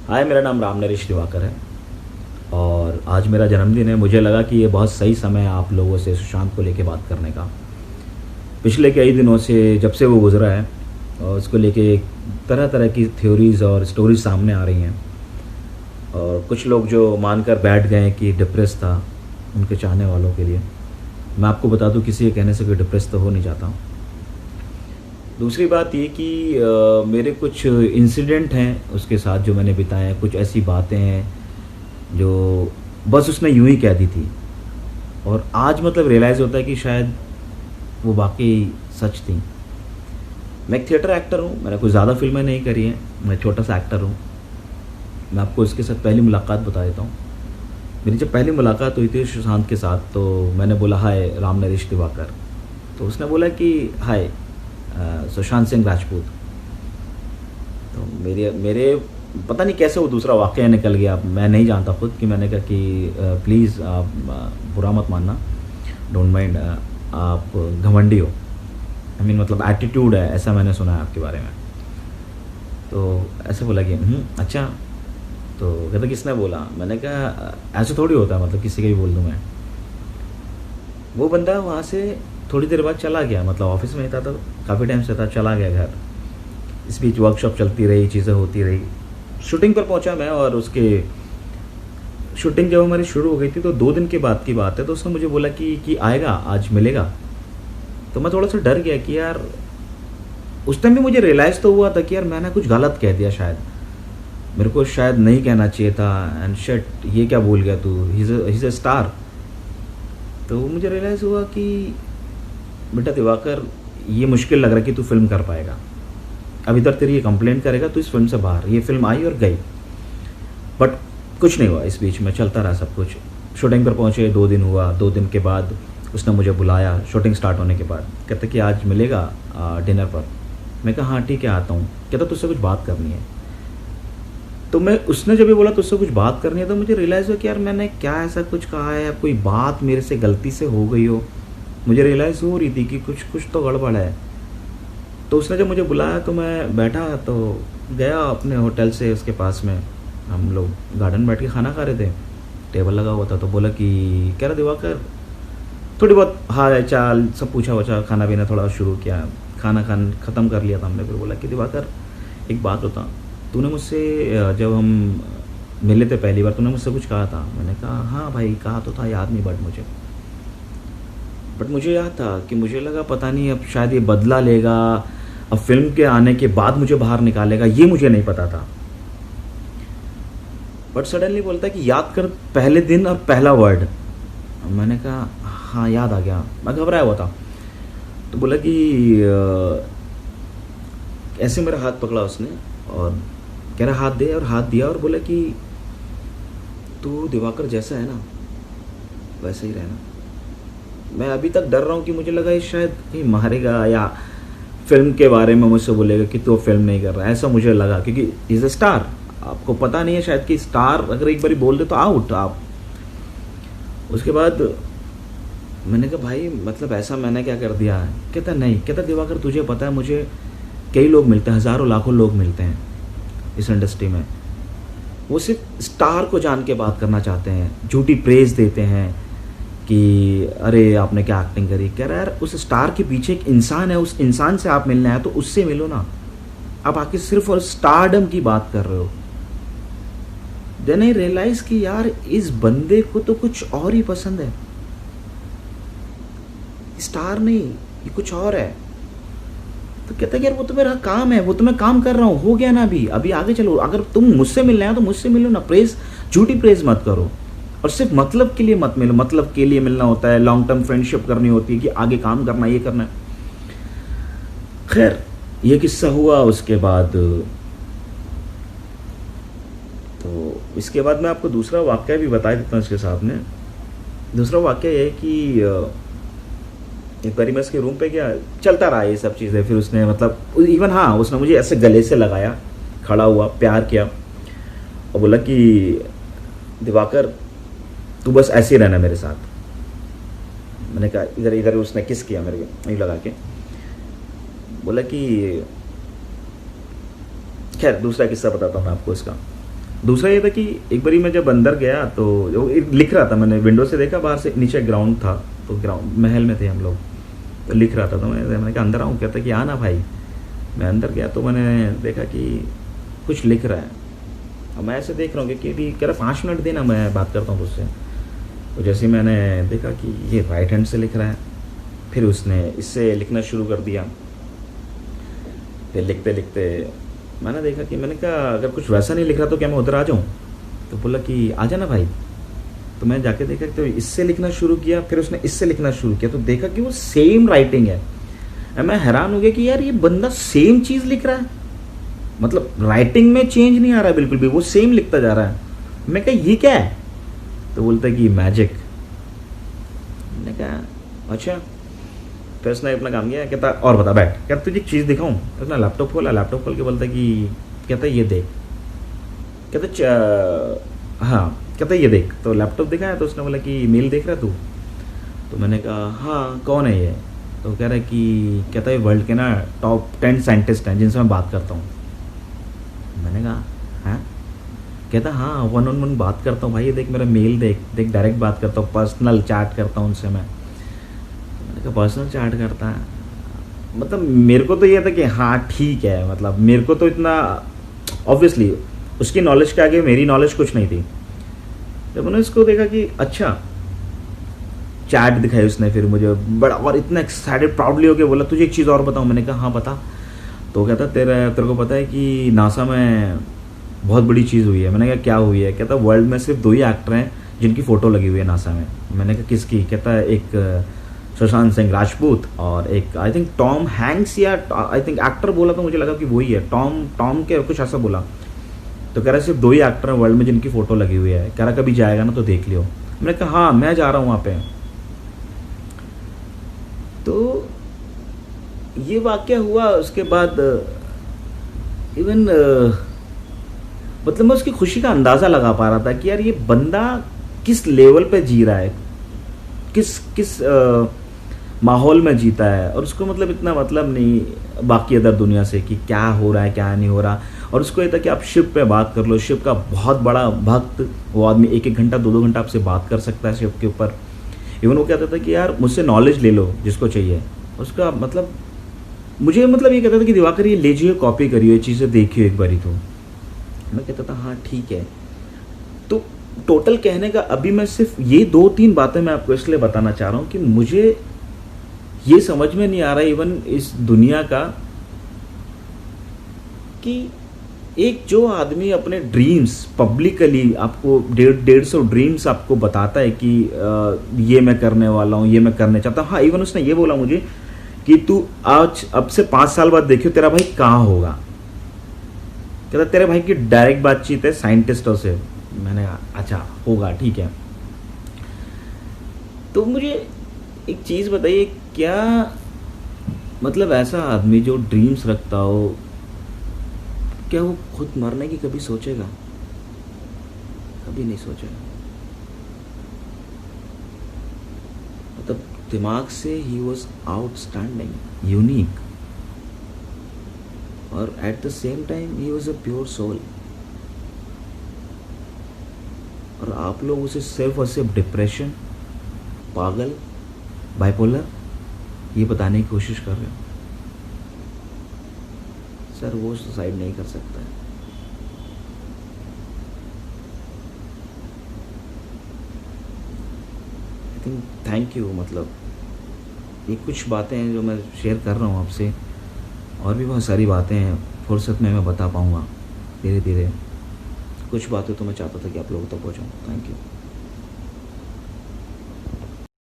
हाय, मेरा नाम राम नरेश दिवाकर है और आज मेरा जन्मदिन है। मुझे लगा कि ये बहुत सही समय है आप लोगों से सुशांत को लेके बात करने का। पिछले कई दिनों से जब से वो गुज़रा है और उसको लेके तरह तरह की थ्योरीज़ और स्टोरीज सामने आ रही हैं और कुछ लोग जो मानकर बैठ गए कि डिप्रेस था उनके चाहने वालों के लिए। मैं आपको बता दूं, किसी के कहने से कोई डिप्रेस तो हो नहीं जाता। दूसरी बात ये कि मेरे कुछ इंसिडेंट हैं उसके साथ जो मैंने बिताए हैं, कुछ ऐसी बातें हैं जो बस उसने यूं ही कह दी थी और आज मतलब रियलाइज़ होता है कि शायद वो वाकई सच थी। मैं एक थिएटर एक्टर हूँ, मैंने कोई ज़्यादा फिल्में नहीं करी हैं, मैं छोटा सा एक्टर हूँ। मैं आपको इसके साथ पहली मुलाकात बता देता हूँ। मेरी जब पहली मुलाकात हुई थी सुशांत के साथ तो मैंने बोला हाय राम नरेश दिवाकर, तो उसने बोला कि हाय सुशांत सिंह राजपूत। तो मेरे मेरे पता नहीं कैसे वो दूसरा वाक़या निकल गया, मैं नहीं जानता खुद कि मैंने कहा कि प्लीज़ आप बुरा मत मानना, डोंट माइंड, आप घमंडी हो, आई मीन मतलब एटीट्यूड है, ऐसा मैंने सुना है आपके बारे में। तो ऐसे बोला कि अच्छा। तो कहता किसने बोला? मैंने कहा ऐसे थोड़ी होता है, मतलब किसी का भी बोल दूँ मैं। वो बंदा वहाँ से थोड़ी देर बाद चला गया, मतलब ऑफिस में ही था तो काफ़ी टाइम से था, चला गया घर। इस बीच वर्कशॉप चलती रही, चीज़ें होती रही। शूटिंग पर पहुंचा मैं और उसके शूटिंग जब हमारी शुरू हो गई थी तो 2 दिन के बाद की बात है, तो उसने मुझे बोला कि आएगा, आज मिलेगा। तो मैं थोड़ा सा डर गया कि यार, उस टाइम भी मुझे रियलाइज़ तो हुआ था कि यार मैंने कुछ गलत कह दिया, शायद मेरे को शायद नहीं कहना चाहिए था, एंड शिट ये क्या बोल गया तू, ही इज़ अ स्टार। तो मुझे रियलाइज़ हुआ कि बेटा दिवाकर, ये मुश्किल लग रहा है कि तू फिल्म कर पाएगा, अब इधर तेरी ये कंप्लेंट करेगा तो इस फिल्म से बाहर। ये फिल्म आई और गई, बट कुछ नहीं हुआ। इस बीच में चलता रहा सब कुछ। शूटिंग पर पहुँचे, 2 दिन हुआ। 2 दिन के बाद उसने मुझे बुलाया शूटिंग स्टार्ट होने के बाद, कहता कि आज मिलेगा डिनर पर। मैं कहा हाँ ठीक है, आता हूँ। कहता तुझसे कुछ बात करनी है। तो मैं उसने जब ये बोला तुझसे कुछ बात करनी है तो मुझे रियलाइज़ हुआ कि यार मैंने क्या ऐसा कुछ कहा है, कोई बात मेरे से गलती से हो गई हो। मुझे रियलाइज़ हो रही थी कि कुछ तो गड़बड़ है। तो उसने जब मुझे बुलाया तो मैं बैठा, तो गया अपने होटल से उसके पास में, हम लोग गार्डन में बैठ के खाना खा रहे थे, टेबल लगा हुआ था। तो बोला कि कह रहा दिवाकर, थोड़ी बहुत हाल चाल सब पूछा वछा, खाना पीना थोड़ा शुरू किया, खाना ख़त्म कर लिया था हमने। फिर बोला कि दिवाकर एक बात बता, तूने मुझसे जब हम मिले थे पहली बार तूने मुझसे कुछ कहा था। मैंने कहा हाँ भाई कहा तो था, याद नहीं बट मुझे याद था कि मुझे लगा पता नहीं अब शायद ये बदला लेगा, अब फिल्म के आने के बाद मुझे बाहर निकालेगा, ये मुझे नहीं पता था। बट सडनली बोलता है कि याद कर पहले दिन और पहला वर्ड। मैंने कहा हाँ याद आ गया, मैं घबराया हुआ था। तो बोला कि ऐसे मेरा हाथ पकड़ा उसने और कह रहा हाथ दे, और हाथ दिया और बोला कि तू दिवाकर जैसा है ना वैसे ही रहना। मैं अभी तक डर रहा हूँ कि मुझे लगा ये शायद कहीं मारेगा या फिल्म के बारे में मुझसे बोलेगा कि तू फिल्म नहीं कर रहा, ऐसा मुझे लगा, क्योंकि इज़ अ स्टार। आपको पता नहीं है शायद कि स्टार अगर एक बारी बोल दे तो आउट आप। उसके बाद मैंने कहा भाई मतलब ऐसा मैंने क्या कर दिया है? कहता नहीं, कहता दिवाकर तुझे पता है मुझे कई लोग मिलते हैं, हज़ारों लाखों लोग मिलते हैं इस इंडस्ट्री में, वो सिर्फ स्टार को जान के बात करना चाहते हैं, झूठी प्रेज देते हैं कि अरे आपने क्या एक्टिंग करी। कह रहा है यार उस स्टार के पीछे एक इंसान है, उस इंसान से आप मिलना है तो उससे मिलो ना, आप आके सिर्फ और स्टारडम की बात कर रहे हो। देन आई रियलाइज कि यार इस बंदे को तो कुछ और ही पसंद है, स्टार नहीं, ये कुछ और है। तो कहता है यार वो तो मेरा काम है, वो तो मैं काम कर रहा हूँ, हो गया ना, अभी आगे चलो। अगर तुम मुझसे मिलना है तो मुझसे मिलो ना, प्रेज झूठी प्रेज मत करो, और सिर्फ मतलब के लिए मत मिलो। मतलब के लिए मिलना होता है, लॉन्ग टर्म फ्रेंडशिप करनी होती है कि आगे काम करना, ये करना है। खैर ये किस्सा हुआ। उसके बाद तो इसके बाद मैं आपको दूसरा वाक्य भी बता देता हूँ इसके सामने। दूसरा वाक्य ये है कि एक बारी मैं उसके रूम पे गया, चलता रहा ये सब चीज़ें। फिर उसने मतलब इवन हाँ उसने मुझे ऐसे गले से लगाया, खड़ा हुआ, प्यार किया और बोला कि दिवाकर तू बस ऐसे ही रहना मेरे साथ। मैंने कहा इधर इधर, उसने किस किया मेरे को यूँ लगा के, बोला कि खैर दूसरा किस्सा बताता हूँ मैं आपको इसका। दूसरा ये था कि एक बारी मैं जब अंदर गया तो लिख रहा था, मैंने विंडो से देखा, बाहर से नीचे ग्राउंड था, तो ग्राउंड महल में थे हम लोग, तो लिख रहा था, तो मैंने कहा अंदर आऊँ, कहता कि आना भाई। मैं अंदर गया तो मैंने देखा कि कुछ लिख रहा है। अब मैं ऐसे देख रहा हूँ कि भी कह रहा 5 मिनट देना, मैं बात करता हूँ उससे। तो जैसे ही मैंने देखा कि ये राइट हैंड से लिख रहा है, फिर उसने इससे लिखना शुरू कर दिया। फिर लिखते लिखते मैंने देखा कि मैंने कहा अगर कुछ वैसा नहीं लिख रहा तो क्या मैं उधर आ जाऊँ? तो बोला कि आ जाना भाई। तो मैं जाके देखा तो इससे लिखना शुरू किया, फिर उसने इससे लिखना शुरू किया, तो देखा कि वो सेम राइटिंग है। मैं हैरान हो गया कि यार ये बंदा सेम चीज़ लिख रहा है, मतलब राइटिंग में चेंज नहीं आ रहा है बिल्कुल भी, वो सेम लिखता जा रहा है। मैं कहा ये क्या है? तो बोलता है कि मैजिक। मैंने कहा अच्छा। फिर उसने अपना काम किया, कहता और बता बैठ, कहता तुझे एक चीज़ दिखाऊं? उसने लैपटॉप खोला, लैपटॉप खोल के बोलता कि कहता ये देख, कहता हाँ, कहता ये देख। तो लैपटॉप दिखाया तो उसने बोला कि मेल देख रहा तू? तो मैंने कहा हाँ, कौन है ये? तो कह रहा है कि कहता है वर्ल्ड के ना टॉप 10 साइंटिस्ट हैं जिनसे मैं बात करता हूँ। मैंने कहा हाँ? कहता हाँ, 1-on-1 बात करता हूँ भाई, ये देख मेरा मेल देख देख, डायरेक्ट बात करता हूँ, पर्सनल चैट करता हूँ उनसे मैं। मैंने कहा पर्सनल चैट करता है? मतलब मेरे को तो ये था कि हाँ ठीक है, मतलब मेरे को तो इतना ऑब्वियसली उसकी नॉलेज के आगे मेरी नॉलेज कुछ नहीं थी। जब मैंने इसको देखा कि अच्छा, चैट दिखाई उसने फिर मुझे बड़ा, और इतना एक्साइटेड प्राउडली होकर बोला तुझे एक चीज़ और बताऊँ? मैंने कहा हाँ बता। तो कहता तेरे को पता है कि नासा में बहुत बड़ी चीज़ हुई है? मैंने कहा क्या हुई है? कहता वर्ल्ड में सिर्फ 2 ही एक्टर हैं जिनकी फ़ोटो लगी हुई है नासा में। मैंने कहा किसकी? कहता है एक सुशांत सिंह राजपूत और एक आई थिंक टॉम हैंक्स, या आई थिंक एक्टर बोला तो मुझे लगा कि वही है, टॉम के कुछ ऐसा बोला। तो कह रहा है सिर्फ 2 ही एक्टर हैं वर्ल्ड में जिनकी फ़ोटो लगी हुई है, कह रहा कभी जाएगा ना तो देख लियो। मैंने कहा हाँ मैं जा रहा हूँ वहाँ पे। तो ये वाक़या हुआ, उसके बाद इवन मतलब मैं उसकी खुशी का अंदाज़ा लगा पा रहा था कि यार ये बंदा किस लेवल पे जी रहा है, किस माहौल में जीता है, और उसको मतलब इतना मतलब नहीं बाकी अदर दुनिया से कि क्या हो रहा है क्या नहीं हो रहा। और उसको ये था कि आप शिव पे बात कर लो, शिव का बहुत बड़ा भक्त वो आदमी, 1-1 घंटा 2-2 घंटा आपसे बात कर सकता है शिव के ऊपर। इवन वो कहता था कि यार मुझसे नॉलेज ले लो जिसको चाहिए, उसका मतलब मुझे मतलब ये कहता था कि दिवाकर ये लीजिए, कॉपी करिए, ये चीज़ें देखिए एक बारी। तो मैं कहता था हाँ ठीक है। तो टोटल कहने का अभी मैं सिर्फ ये 2-3 बातें मैं आपको इसलिए बताना चाह रहा हूँ कि मुझे ये समझ में नहीं आ रहा इवन इस दुनिया का कि एक जो आदमी अपने ड्रीम्स पब्लिकली आपको 150 ड्रीम्स आपको बताता है कि ये मैं करने वाला हूँ, ये मैं करने चाहता हूँ। हाँ इवन उसने ये बोला मुझे कि तू आज अब से 5 साल बाद देखियो तेरा भाई कहाँ होगा। कहता तेरे भाई की डायरेक्ट बातचीत है साइंटिस्टों से। मैंने कहा अच्छा होगा ठीक है। तो मुझे एक चीज़ बताइए, क्या मतलब ऐसा आदमी जो ड्रीम्स रखता हो, क्या वो खुद मरने की कभी सोचेगा? कभी नहीं सोचेगा। मतलब दिमाग से ही वॉज आउटस्टैंडिंग, यूनिक, और एट द सेम टाइम ही वॉज अ प्योर सोल। और आप लोग उसे सिर्फ और सिर्फ डिप्रेशन, पागल, बाइपोलर ये बताने की कोशिश कर रहे हो। सर वो सुसाइड नहीं कर सकता है। I think thank you. मतलब ये कुछ बातें हैं जो मैं शेयर कर रहा हूँ आपसे, और भी बहुत सारी बातें हैं फुर्सत में मैं बता पाऊँगा धीरे धीरे। कुछ बातें तो मैं चाहता था कि आप लोगों तक पहुँचाऊँ। Thank you.